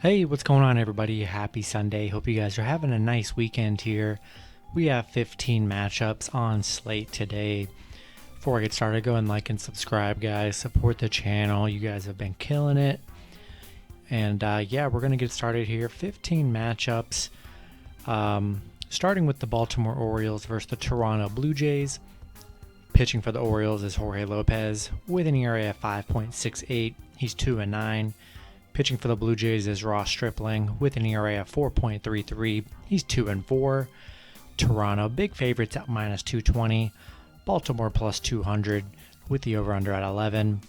Hey, what's going on, everybody? Happy Sunday. Hope you guys are having a nice weekend here. We have 15 matchups on slate today. Before I get started, go and like and subscribe, guys. Support the channel. You guys have been killing it. And yeah, we're going to get started here. 15 matchups. Starting with the Baltimore Orioles versus the Toronto Blue Jays. Pitching for the Orioles is Jorge Lopez with an ERA of 5.68. He's 2-9. Pitching for the Blue Jays is Ross Stripling with an ERA of 4.33. He's 2-4. Toronto, big favorites at minus 220. Baltimore plus 200 with the over-under at 11.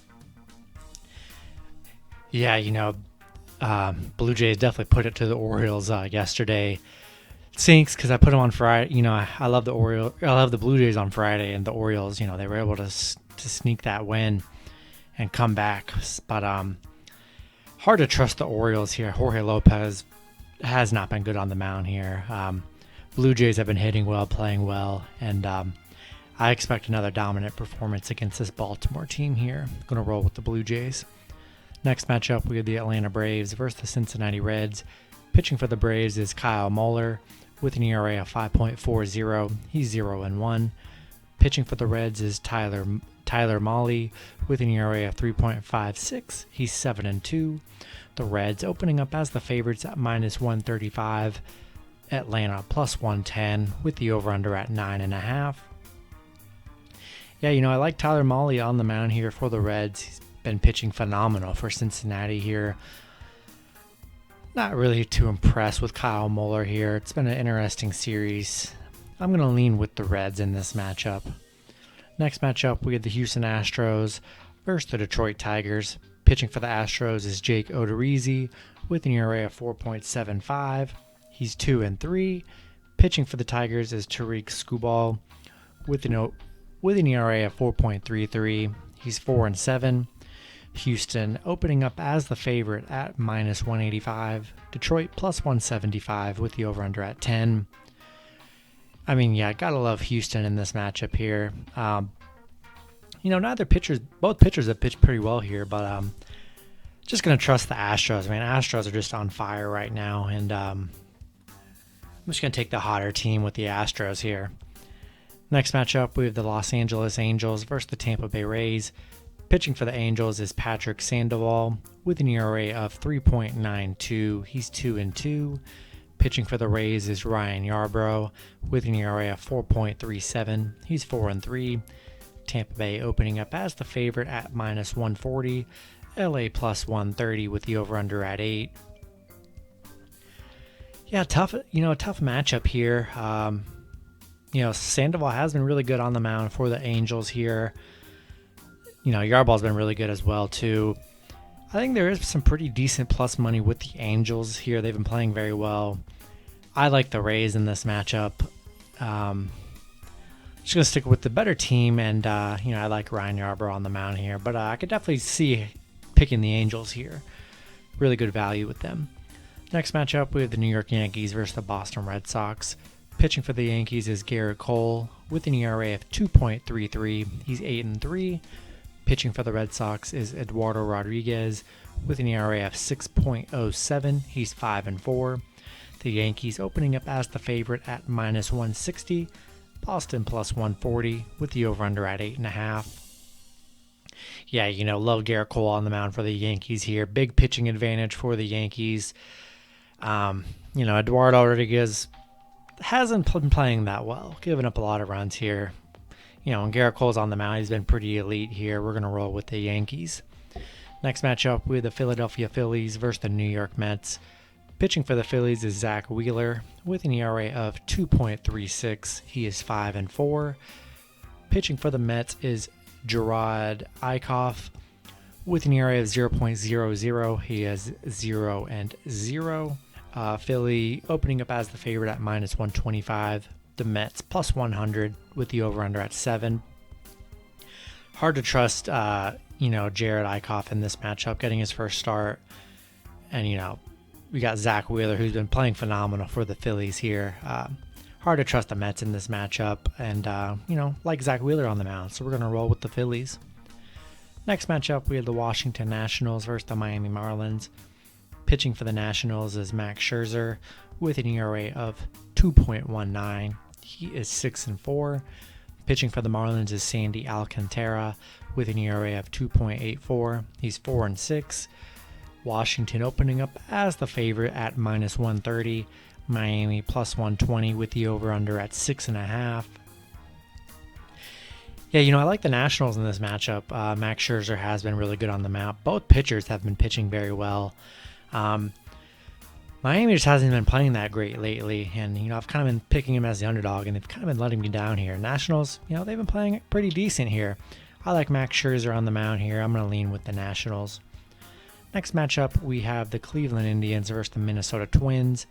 Yeah, Blue Jays definitely put it to the Orioles yesterday. It sinks because I put them on Friday. I love the Orioles. I love the Blue Jays on Friday, and the Orioles. They were able to sneak that win and come back. But hard to trust the Orioles here. Jorge Lopez has not been good on the mound here. Blue Jays have been hitting well, playing well, and I expect another dominant performance against this Baltimore team here. I'm going to roll with the Blue Jays. Next matchup, we have the Atlanta Braves versus the Cincinnati Reds. Pitching for the Braves is Kyle Muller with an ERA of 5.40. He's 0-1. Pitching for the Reds is Tyler Mahle with an ERA of 3.56. He's 7-2. The Reds opening up as the favorites at minus 135. Atlanta plus 110 with the over-under at 9.5. Yeah, I like Tyler Mahle on the mound here for the Reds. He's been pitching phenomenal for Cincinnati here. Not really too impressed with Kyle Muller here. It's been an interesting series. I'm going to lean with the Reds in this matchup. Next matchup, we have the Houston Astros versus the Detroit Tigers. Pitching for the Astros is Jake Odorizzi with an ERA of 4.75. He's 2-3. Pitching for the Tigers is Tariq Skubal with an ERA of 4.33. He's 4-7. Houston opening up as the favorite at minus 185. Detroit plus 175 with the over-under at 10. Gotta love Houston in this matchup here. Both pitchers have pitched pretty well here, but just gonna trust the Astros. Astros are just on fire right now, and I'm just gonna take the hotter team with the Astros here. Next matchup, we have the Los Angeles Angels versus the Tampa Bay Rays. Pitching for the Angels is Patrick Sandoval with an ERA of 3.92. He's 2-2. Pitching for the Rays is Ryan Yarbrough with an ERA of 4.37. He's 4-3. Tampa Bay opening up as the favorite at minus 140. LA plus 130 with the over-under at 8. Yeah, tough matchup here. Sandoval has been really good on the mound for the Angels here. Yarbrough's been really good as well, too. I think there is some pretty decent plus money with the Angels here. They've been playing very well. I like the Rays in this matchup. Just going to stick with the better team, and, I like Ryan Yarbrough on the mound here. But I could definitely see picking the Angels here. Really good value with them. Next matchup, we have the New York Yankees versus the Boston Red Sox. Pitching for the Yankees is Garrett Cole with an ERA of 2.33. He's 8-3. Pitching for the Red Sox is Eduardo Rodriguez with an ERA of 6.07. He's 5-4. The Yankees opening up as the favorite at minus 160. Boston plus 140 with the over-under at 8.5. Yeah, love Garrett Cole on the mound for the Yankees here. Big pitching advantage for the Yankees. Eduardo Rodriguez hasn't been playing that well, giving up a lot of runs here. When Garrett Cole's on the mound, he's been pretty elite here. We're going to roll with the Yankees. Next matchup, we have the Philadelphia Phillies versus the New York Mets. Pitching for the Phillies is Zach Wheeler with an ERA of 2.36. He is 5-4. Pitching for the Mets is Gerard Eichhoff with an ERA of 0.00. He is 0-0. Philly opening up as the favorite at minus 125. The Mets plus 100 with the over-under at 7. Hard to trust, Jared Eichhoff in this matchup, getting his first start. And, we got Zach Wheeler, who's been playing phenomenal for the Phillies here. Hard to trust the Mets in this matchup. And, like Zach Wheeler on the mound. So we're going to roll with the Phillies. Next matchup, we have the Washington Nationals versus the Miami Marlins. Pitching for the Nationals is Max Scherzer with an ERA of 2.19. He is 6-4. Pitching for the Marlins is Sandy Alcantara with an ERA of 2.84. He's 4-6. Washington opening up as the favorite at -130. Miami +120 with the over-under at 6.5. Yeah, I like the Nationals in this matchup. Max Scherzer has been really good on the mound. Both pitchers have been pitching very well. Miami just hasn't been playing that great lately, and I've kind of been picking him as the underdog, and they've kind of been letting me down here. Nationals, they've been playing pretty decent here. I like Max Scherzer on the mound here. I'm going to lean with the Nationals. Next matchup, we have the Cleveland Indians versus the Minnesota Twins.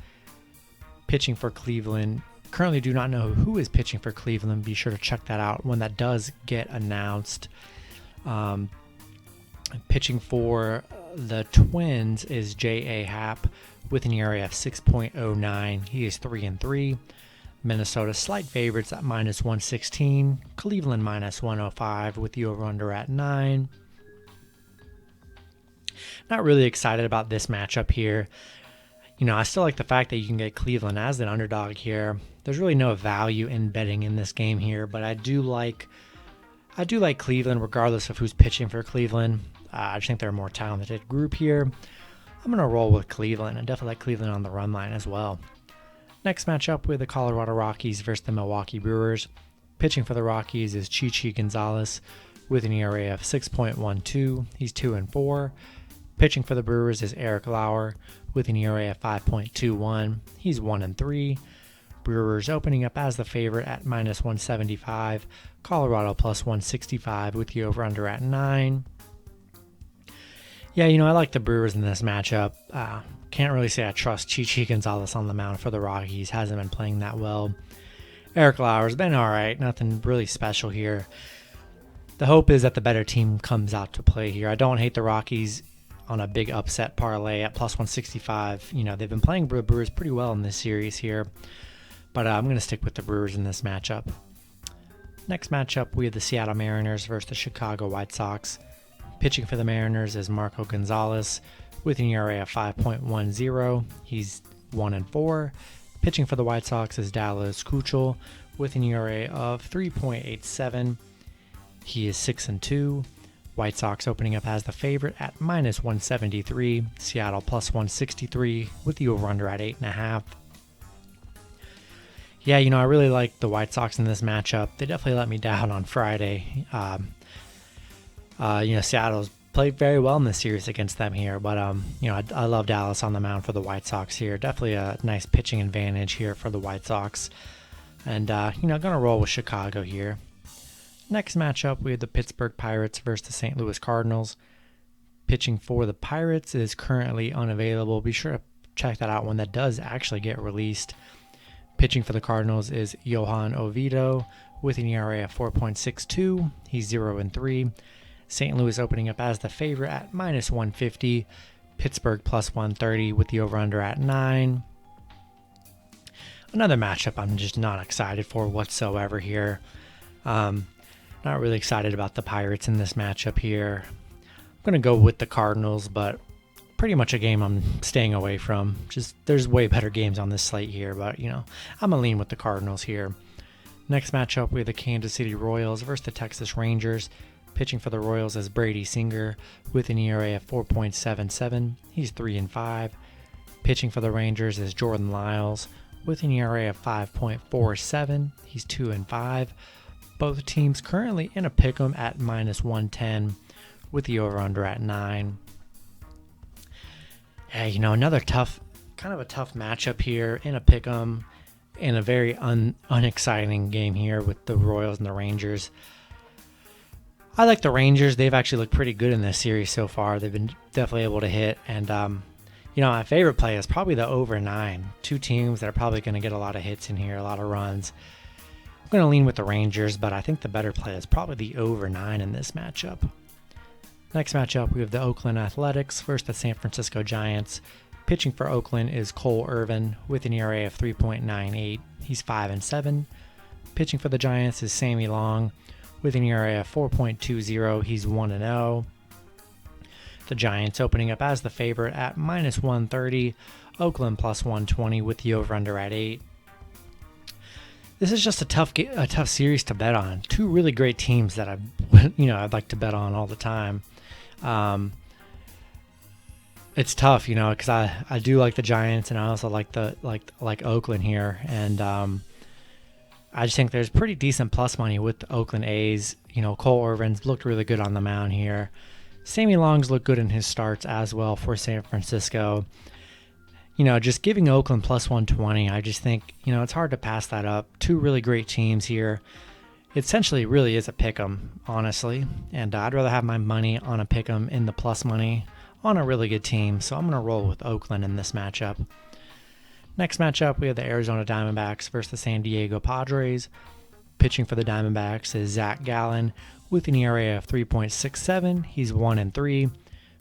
Pitching for Cleveland. Currently do not know who is pitching for Cleveland. Be sure to check that out when that does get announced. Pitching for the Twins is J.A. Happ with an ERA of 6.09. He is 3-3. Minnesota slight favorites at -116. Cleveland -105 with the over-under at 9. Not really excited about this matchup here. I still like the fact that you can get Cleveland as an underdog here. There's really no value in betting in this game here, but I do like Cleveland regardless of who's pitching for Cleveland. I just think they're a more talented group here. I'm going to roll with Cleveland. I definitely like Cleveland on the run line as well. Next matchup with the Colorado Rockies versus the Milwaukee Brewers. Pitching for the Rockies is Chichi Gonzalez with an ERA of 6.12. He's 2-4. Pitching for the Brewers is Eric Lauer with an ERA of 5.21. He's 1-3. Brewers opening up as the favorite at -175. Colorado +165 with the over-under at 9. Yeah, I like the Brewers in this matchup. Can't really say I trust Chichi Gonzalez on the mound for the Rockies. Hasn't been playing that well. Eric Lauer's been all right. Nothing really special here. The hope is that the better team comes out to play here. I don't hate the Rockies on a big upset parlay at +165. They've been playing Brewers pretty well in this series here. But I'm going to stick with the Brewers in this matchup. Next matchup, we have the Seattle Mariners versus the Chicago White Sox. Pitching for the Mariners is Marco Gonzalez with an ERA of 5.10. He's 1-4. Pitching for the White Sox is Dallas Keuchel with an ERA of 3.87. He is 6-2. White Sox opening up as the favorite at -173. Seattle +163 with the over-under at 8.5. Yeah, I really like the White Sox in this matchup. They definitely let me down on Friday. Seattle's played very well in this series against them here, but I love Dallas on the mound for the White Sox here. Definitely a nice pitching advantage here for the White Sox, and gonna roll with Chicago here. Next matchup, we have the Pittsburgh Pirates versus the St. Louis Cardinals. Pitching for the Pirates is currently unavailable. Be sure to check that out when that does actually get released. Pitching for the Cardinals is Johan Oviedo with an ERA of 4.62. He's 0-3. St. Louis opening up as the favorite at -150. Pittsburgh +130 with the over-under at 9. Another matchup I'm just not excited for whatsoever here. Not really excited about the Pirates in this matchup here. I'm going to go with the Cardinals, but pretty much a game I'm staying away from. There's way better games on this slate here, but I'm going to lean with the Cardinals here. Next matchup, we have the Kansas City Royals versus the Texas Rangers. Pitching for the Royals is Brady Singer with an ERA of 4.77. He's 3-5. Pitching for the Rangers is Jordan Lyles with an ERA of 5.47. He's 2-5. Both teams currently in a pick'em at -110 with the over-under at 9. Yeah, another tough matchup here in a pick'em in a very unexciting game here with the Royals and the Rangers. I like the Rangers. They've actually looked pretty good in this series so far. They've been definitely able to hit, and my favorite play is probably the over 9. Two teams that are probably going to get a lot of hits in here, a lot of runs. I'm going to lean with the Rangers, but I think the better play is probably the over 9 in this matchup. Next matchup, we have the Oakland Athletics versus the San Francisco Giants. Pitching for Oakland is Cole Irvin with an ERA of 3.98. He's 5-7. Pitching for the Giants is Sammy Long with an ERA of 4.20. He's 1-0. The Giants opening up as the favorite at -130. Oakland +120 with the over/under at 8. This is just a tough series to bet on. Two really great teams that I'd like to bet on all the time. It's tough, because I do like the Giants, and I also like Oakland here, and I just think there's pretty decent plus money with the Oakland A's. Cole Irvin's looked really good on the mound here. Sammy Long's looked good in his starts as well for San Francisco. Just giving Oakland +120, I just think, it's hard to pass that up. Two really great teams here. It essentially really is a pick'em, honestly, and I'd rather have my money on a pick'em in the plus money on a really good team, so I'm going to roll with Oakland in this matchup. Next matchup, we have the Arizona Diamondbacks versus the San Diego Padres. Pitching for the Diamondbacks is Zach Gallen with an ERA of 3.67. He's 1-3.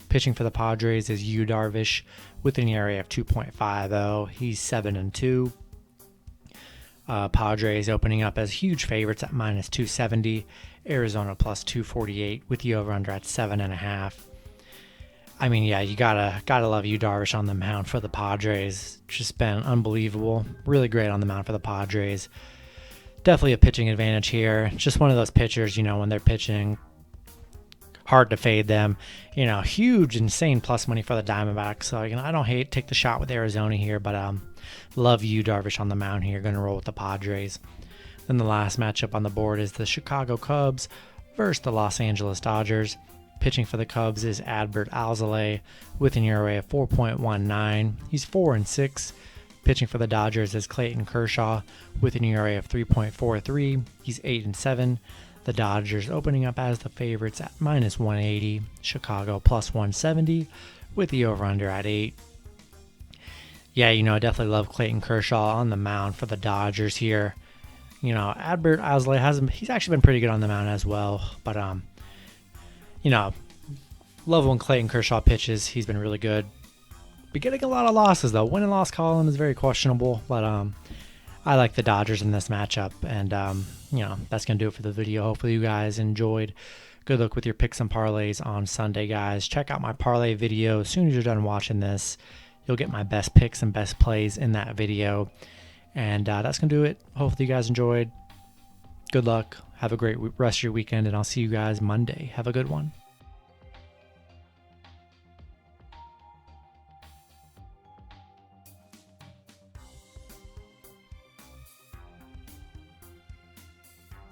Pitching for the Padres is Yu Darvish with an ERA of 2.50. He's 7-2. Padres opening up as huge favorites at -270. Arizona +248 with the over/under at 7.5. I mean, yeah, you gotta love Yu Darvish on the mound for the Padres. Just been unbelievable. Really great on the mound for the Padres. Definitely a pitching advantage here. Just one of those pitchers, when they're pitching, hard to fade them. Huge, insane plus money for the Diamondbacks. So, I don't take the shot with Arizona here, but love Yu Darvish on the mound here. Going to roll with the Padres. Then the last matchup on the board is the Chicago Cubs versus the Los Angeles Dodgers. Pitching for the Cubs is Adbert Alzolay with an ERA of 4.19. He's 4-6. Pitching for the Dodgers is Clayton Kershaw with an ERA of 3.43. He's 8-7. The Dodgers opening up as the favorites at -180. Chicago +170 with the over/under at 8. Yeah, I definitely love Clayton Kershaw on the mound for the Dodgers here. Adbert Alzolay he's actually been pretty good on the mound as well, but love when Clayton Kershaw pitches. He's been really good. Be getting a lot of losses, though. Win and loss column is very questionable, but I like the Dodgers in this matchup, and that's going to do it for the video. Hopefully you guys enjoyed. Good luck with your picks and parlays on Sunday, guys. Check out my parlay video. As soon as you're done watching this, you'll get my best picks and best plays in that video, and that's going to do it. Hopefully you guys enjoyed. Good luck. Have a great rest of your weekend, and I'll see you guys Monday. Have a good one.